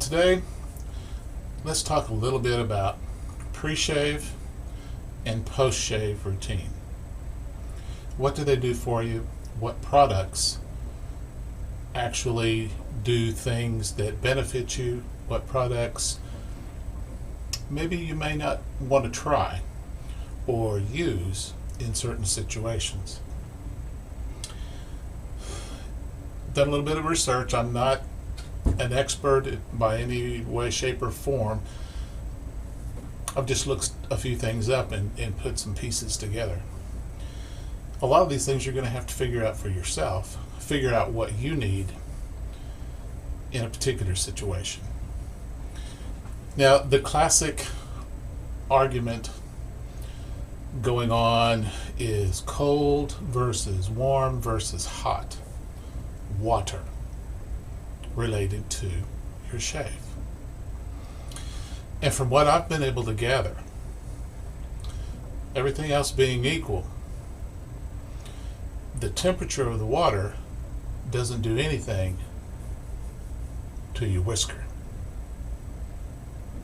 today, let's talk a little bit about pre-shave and post-shave routine. What do they do for you? What products actually do things that benefit you? What products maybe you may not want to try or use in certain situations? Done a little bit of research. I'm not an expert by any way, shape, or form. I've just looked a few things up and put some pieces together. A lot of these things you're going to have to figure out for yourself, figure out what you need in a particular situation. Now, the classic argument going on is cold versus warm versus hot water related to your shave. And from what I've been able to gather, everything else being equal, the temperature of the water doesn't do anything to your whisker.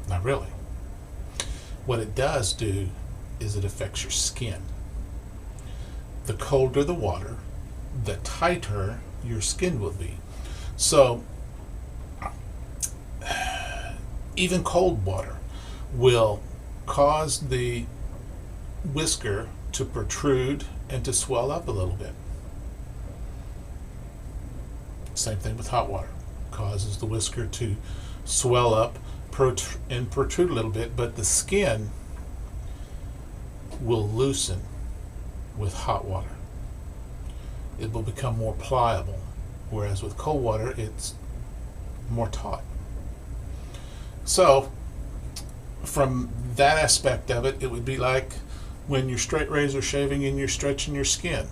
Not really. What it does do is it affects your skin. The colder the water, the tighter your skin will be. So even cold water will cause the whisker to protrude and to swell up a little bit. Same thing with hot water. Causes the whisker to swell up and protrude a little bit, but the skin will loosen with hot water. It will become more pliable, whereas with cold water it's more taut. So from that aspect of it, it would be like when you're straight razor shaving and you're stretching your skin.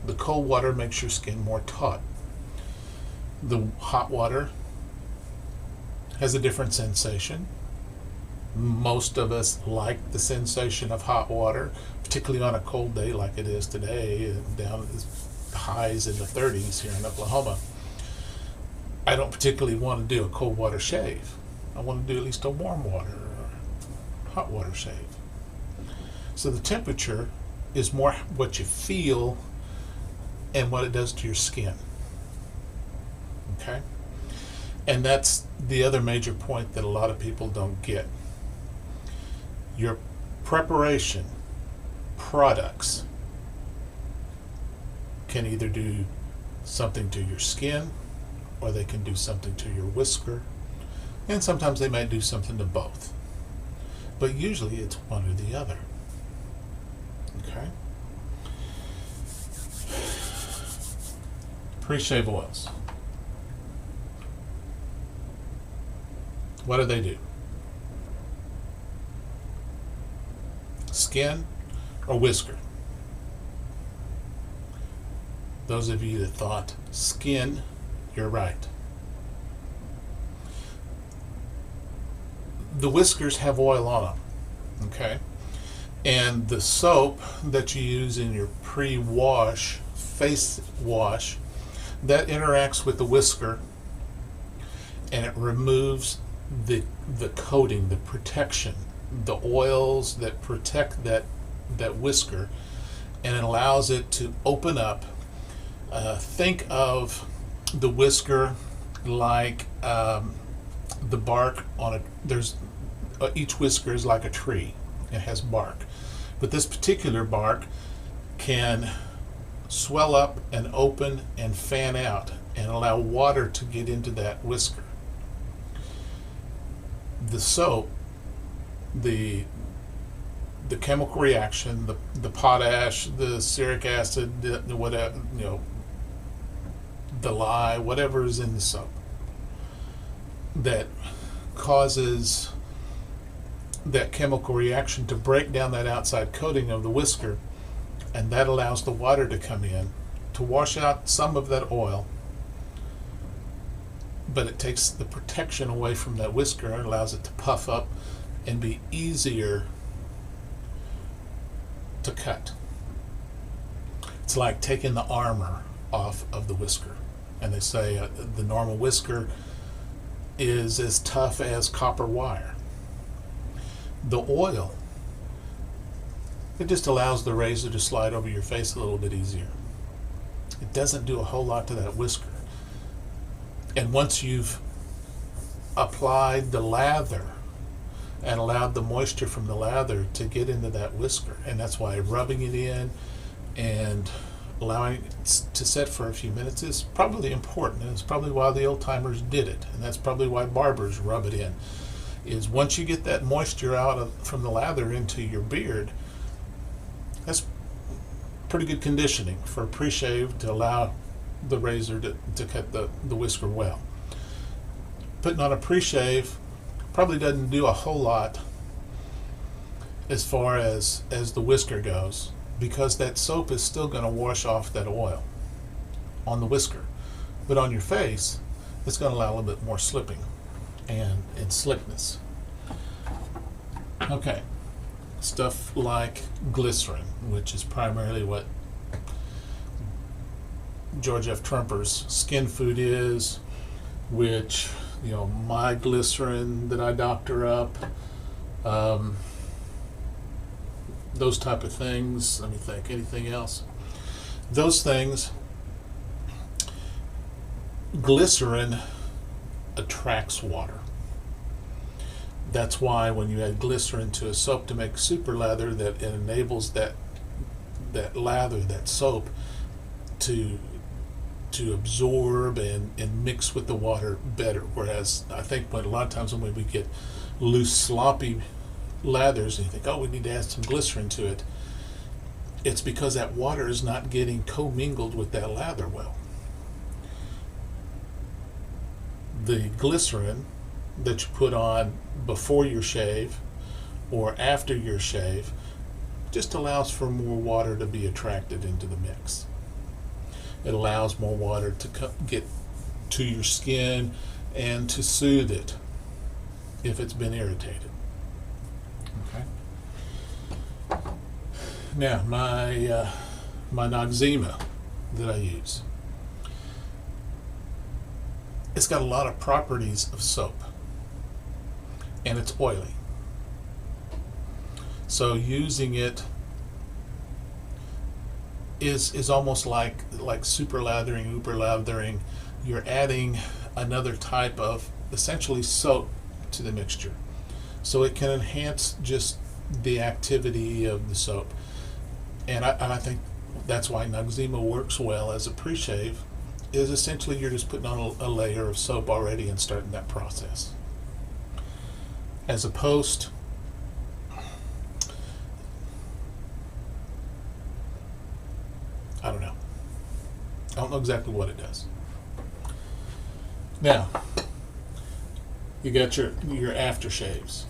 The cold water makes your skin more taut. The hot water has a different sensation. Most of us like the sensation of hot water, particularly on a cold day like it is today, down at the highs in the 30s here in Oklahoma. I don't particularly want to do a cold water shave. I want to do at least a warm water or hot water shave. So the temperature is more what you feel and what it does to your skin. Okay? And that's the other major point that a lot of people don't get. Your preparation products can either do something to your skin or they can do something to your whisker, and sometimes they might do something to both. But usually it's one or the other. Okay? Pre-shave oils. What do? Skin or whisker? Those of you that thought skin, you're right. The whiskers have oil on them, okay? And the soap that you use in your pre-wash, face wash, that interacts with the whisker and it removes the coating, the protection, the oils that protect that whisker, and it allows it to open up. Think of the whisker like the bark on each whisker is like a tree. It has bark, but this particular bark can swell up and open and fan out and allow water to get into that whisker. The soap, the chemical reaction, the potash, the steric acid, the whatever, the lye, whatever is in the soap that causes that chemical reaction to break down that outside coating of the whisker, and that allows the water to come in to wash out some of that oil, but it takes the protection away from that whisker and allows it to puff up and be easier to cut. It's like taking the armor off of the whisker. And they say the normal whisker is as tough as copper wire. The oil, it just allows the razor to slide over your face a little bit easier. It doesn't do a whole lot to that whisker. And once you've applied the lather and allowed the moisture from the lather to get into that whisker, and that's why rubbing it in and allowing it to set for a few minutes is probably important, and it's probably why the old timers did it, and that's probably why barbers rub it in, is once you get that moisture from the lather into your beard, that's pretty good conditioning for a pre-shave to allow the razor to cut the whisker well. Putting on a pre-shave probably doesn't do a whole lot as far as the whisker goes, because that soap is still going to wash off that oil on the whisker. But on your face, it's going to allow a little bit more slipping and slickness. Okay, stuff like glycerin, which is primarily what George F. Trumper's skin food is, which, you know, my glycerin that I doctor up, those type of things. Let me think, anything else? Those things, glycerin attracts water. That's why when you add glycerin to a soap to make super lather, that it enables that lather, that soap, to absorb and mix with the water better. Whereas I think a lot of times when we get loose, sloppy lathers and you think, oh, we need to add some glycerin to it, it's because that water is not getting commingled with that lather well. The glycerin that you put on before your shave or after your shave just allows for more water to be attracted into the mix. It allows more water to get to your skin and to soothe it if it's been irritated. Okay. Now, my Noxzema that I use, it's got a lot of properties of soap, and it's oily. So using it is almost like super lathering, uber lathering. You're adding another type of essentially soap to the mixture, so it can enhance just the activity of the soap. And I think that's why Noxzema works well as a pre-shave, is essentially you're just putting on a layer of soap already and starting that process. As opposed, I don't know. I don't know exactly what it does. Now, you got your aftershaves.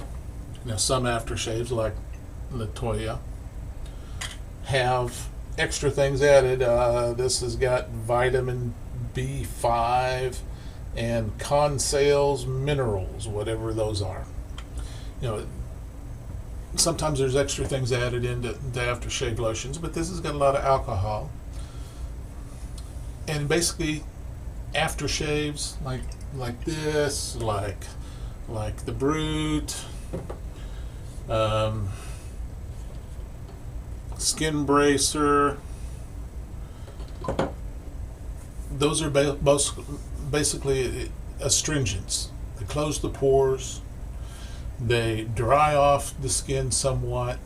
Now, some aftershaves, like Latoya, have extra things added. This has got vitamin B5 and Consales minerals, whatever those are. You know, sometimes there's extra things added into the aftershave lotions, but this has got a lot of alcohol. And basically, aftershaves like this, like the Brute, Skin Bracer, those are basically astringents. They close the pores, they dry off the skin somewhat,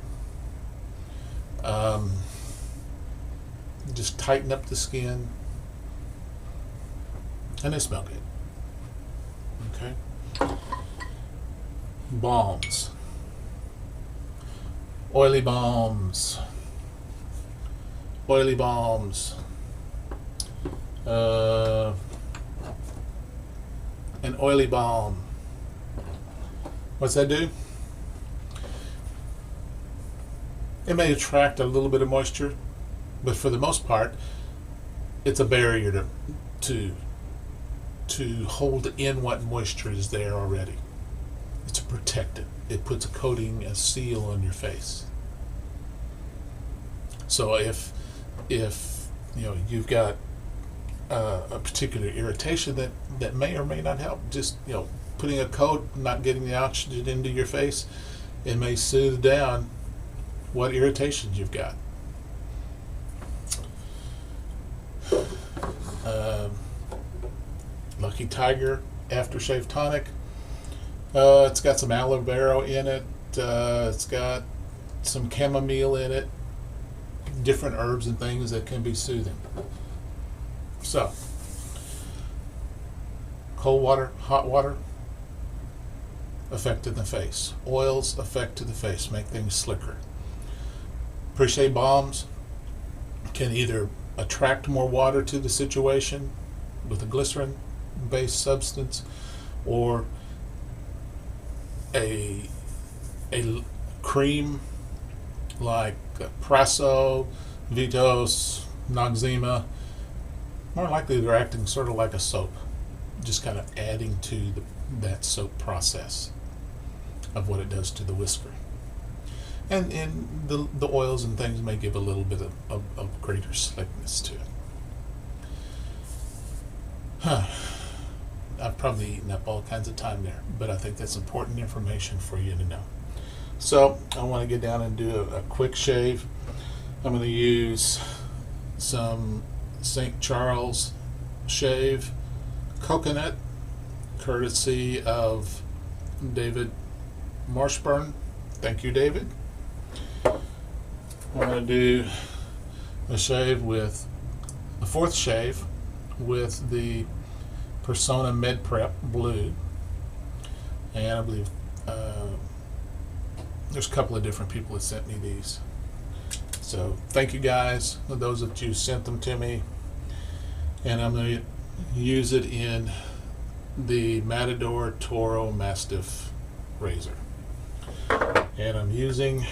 just tighten up the skin, and they smell good. Okay. Balms. Oily balms. Oily balms. An oily balm. What's that do? It may attract a little bit of moisture, but for the most part, it's a barrier to hold in what moisture is there already. It's to protect it. It puts a coating, a seal on your face. So if you know you've got a particular irritation that may or may not help, just putting a coat, not getting the oxygen into your face, it may soothe down what irritations you've got. Lucky Tiger Aftershave Tonic. It's got some aloe vera in it. It's got some chamomile in it. Different herbs and things that can be soothing. So, cold water, hot water, effect to the face. Oils, effect to the face, make things slicker. Pre-shave balms can either attract more water to the situation with a glycerin-based substance, or a cream like Presso, Vitos, Noxzema. More likely they're acting sort of like a soap, just kind of adding to that soap process of what it does to the whisker. And the oils and things may give a little bit of greater slickness to it. I've probably eaten up all kinds of time there, but I think that's important information for you to know. So I want to get down and do a quick shave. I'm going to use some St. Charles Shave Coconut, courtesy of David Marshburn. Thank you, David. I'm going to do a shave with the fourth shave with the Personna Med Prep Blue, and I believe there's a couple of different people that sent me these. So thank you guys, those of you sent them to me, and I'm going to use it in the Matador Toro Mastiff razor, and I'm using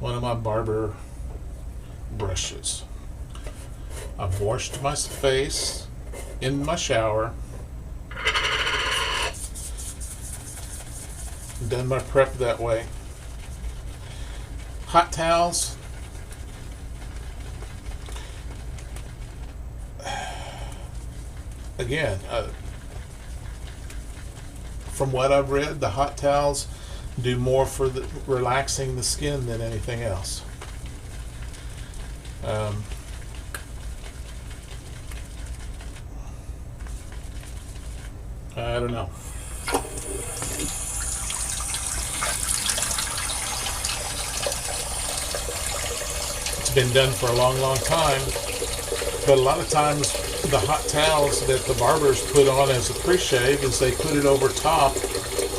one of my barber brushes. I've washed my face in my shower, done my prep that way. Hot towels, again, from what I've read, the hot towels do more for relaxing the skin than anything else. I don't know. It's been done for a long, long time, but a lot of times the hot towels that the barbers put on as a pre-shave is they put it over top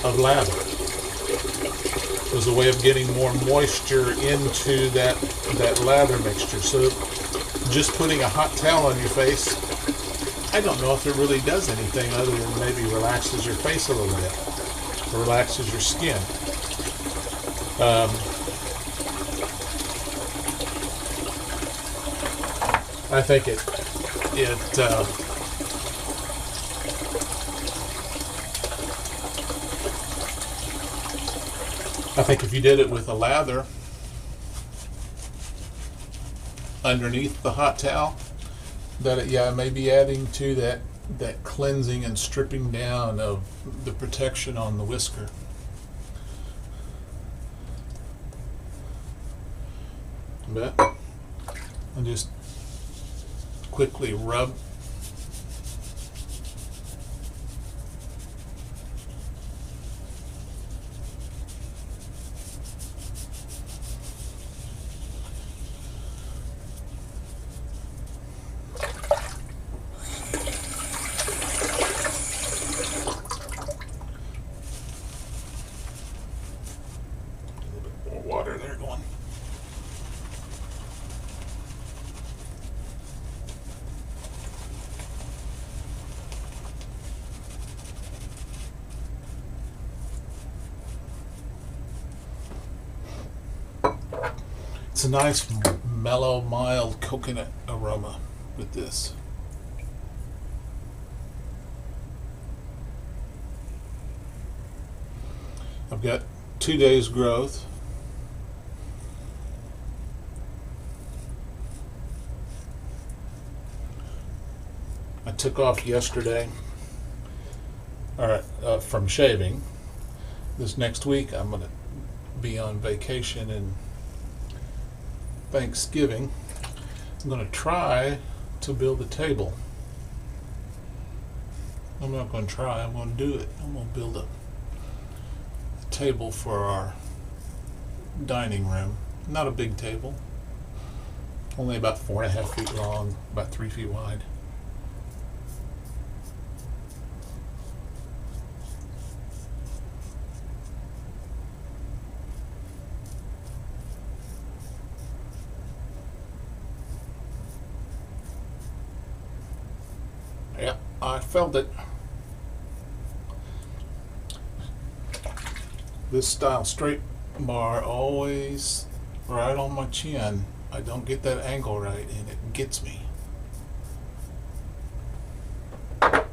of lather. As a way of getting more moisture into that lather mixture. So just putting a hot towel on your face, I don't know if it really does anything other than maybe relaxes your face a little bit, or relaxes your skin. I think I think if you did it with a lather underneath the hot towel, that it may be adding to that cleansing and stripping down of the protection on the whisker. But I'll just quickly rub. Water there going. It's a nice, mellow, mild coconut aroma with this. I've got 2 days growth. I took off yesterday from shaving. This next week I'm going to be on vacation and Thanksgiving. I'm going to try to build a table. I'm not going to try, I'm going to do it. I'm going to build a table for our dining room. Not a big table, only about 4.5 feet long, about 3 feet wide. Yeah, I felt it. This style straight bar always right on my chin. I don't get that angle right and it gets me. Put a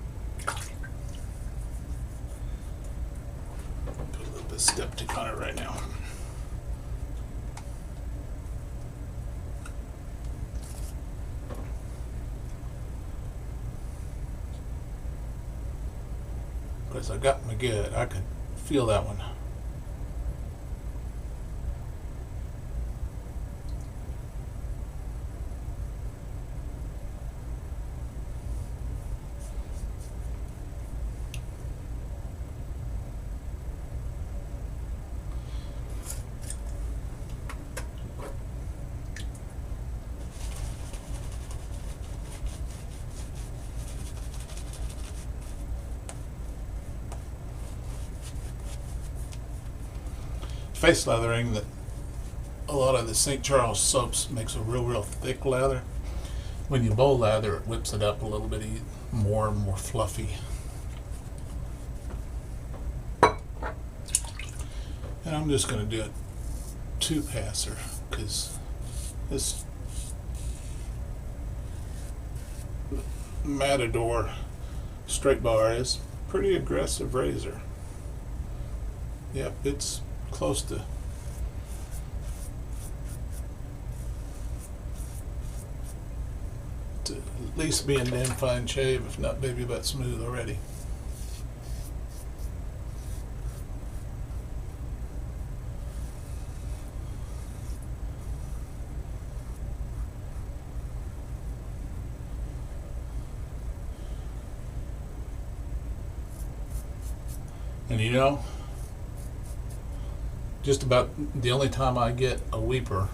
little bit of styptic on it right now. Because I got my good, I can feel that one. Face leathering, that a lot of the St. Charles soaps makes a real thick leather. When you bowl lather, it whips it up a little bit more and more fluffy. And I'm just going to do a 2-passer because this Matador straight bar is a pretty aggressive razor. Yep, it's close to at least being damn fine shave, if not baby butt smooth already. And you know, just about the only time I get a weeper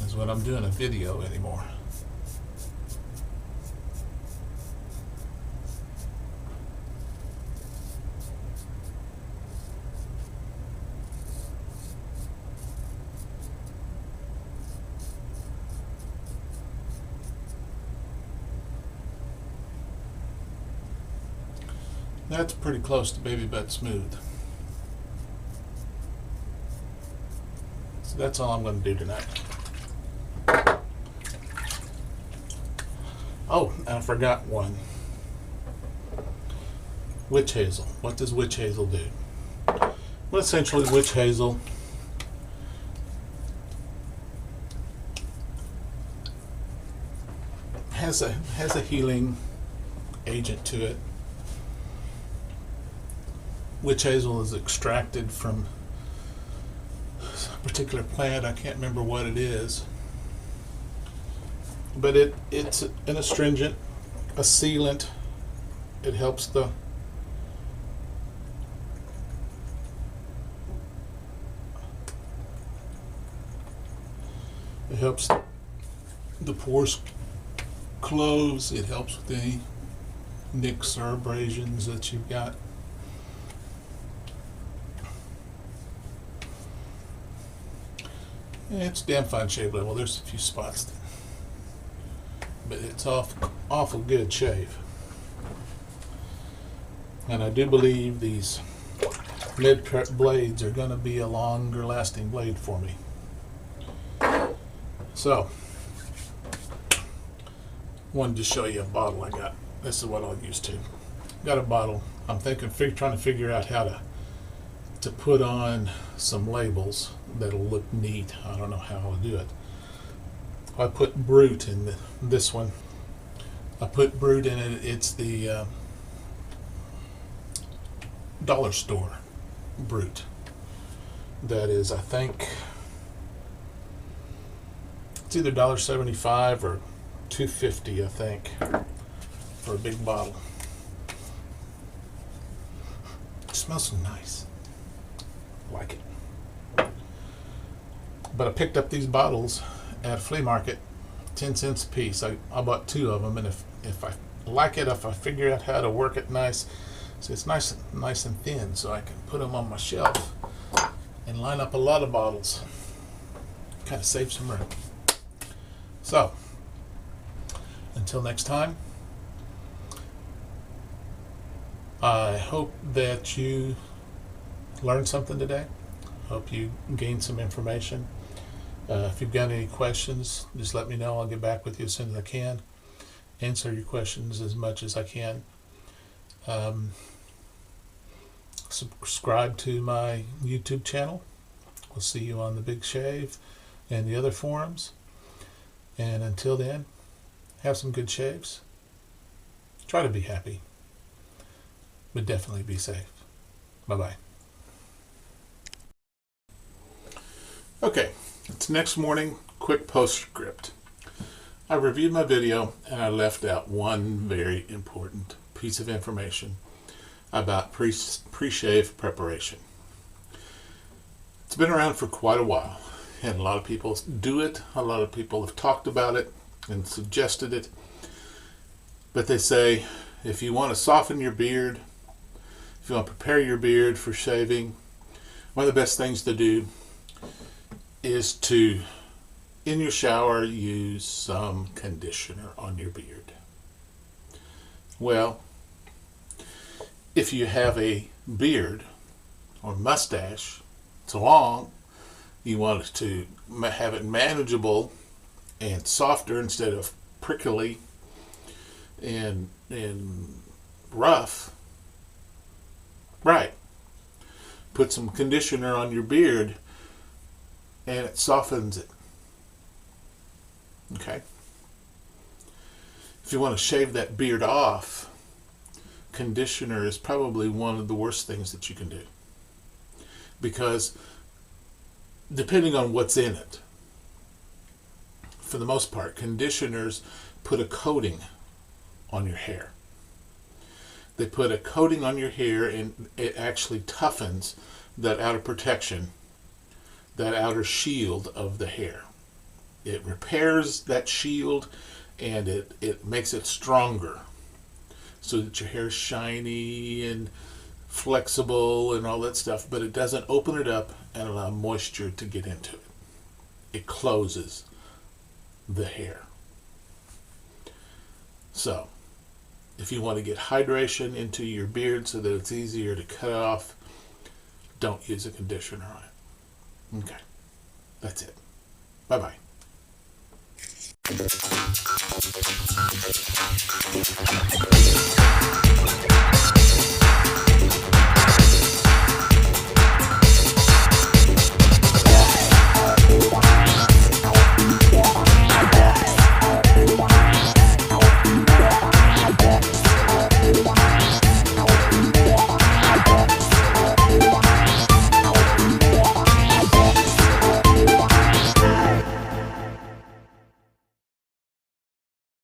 is when I'm doing a video anymore. That's pretty close to baby butt smooth. So that's all I'm going to do tonight. Oh, and I forgot one. Witch hazel. What does witch hazel do? Well, essentially witch hazel has a healing agent to it. Witch hazel is extracted from a particular plant. I can't remember what it is, but it's an astringent, a sealant. It helps the pores close. It helps with any nicks or abrasions that you've got. It's damn fine shave level. There's a few spots, but it's awful good shave. And I do believe these Med Prep blades are going to be a longer lasting blade for me. So, wanted to show you a bottle I got. This is what I'll use to. Got a bottle. I'm trying to figure out how to put on some labels that'll look neat. I don't know how I'll do it. I put Brute in this one. I put Brute in it. It's the dollar store Brute. That is, I think, it's either $1.75 or $2.50, I think, for a big bottle. It smells so nice. I like it. But I picked up these bottles at a flea market, 10 cents a piece. I bought 2 of them, and if I like it, if I figure out how to work it nice, so it's nice and thin, so I can put them on my shelf and line up a lot of bottles. Kind of save some room. So, until next time, I hope that you learned something today. Hope you gained some information. If you've got any questions, just let me know. I'll get back with you as soon as I can. Answer your questions as much as I can. Subscribe to my YouTube channel. We'll see you on the Big Shave and the other forums. And until then, have some good shaves. Try to be happy, but definitely be safe. Bye-bye. Okay, it's next morning. Quick postscript. I reviewed my video and I left out one very important piece of information about pre-shave preparation. It's been around for quite a while, and a lot of people do it. A lot of people have talked about it and suggested it. But they say, if you want to soften your beard, if you want to prepare your beard for shaving, one of the best things to do is to, in your shower, use some conditioner on your beard. Well, if you have a beard or mustache, it's long, you want it to have it manageable and softer instead of prickly and rough. Right. Put some conditioner on your beard and it softens it. Okay? If you want to shave that beard off, conditioner is probably one of the worst things that you can do, because depending on what's in it, for the most part, conditioners put a coating on your hair. They put a coating on your hair and it actually toughens that outer protection, that outer shield of the hair. It repairs that shield and it makes it stronger so that your hair is shiny and flexible and all that stuff, but it doesn't open it up and allow moisture to get into it. It closes the hair. So, if you want to get hydration into your beard so that it's easier to cut off, don't use a conditioner on it. Okay, that's it. Bye-bye.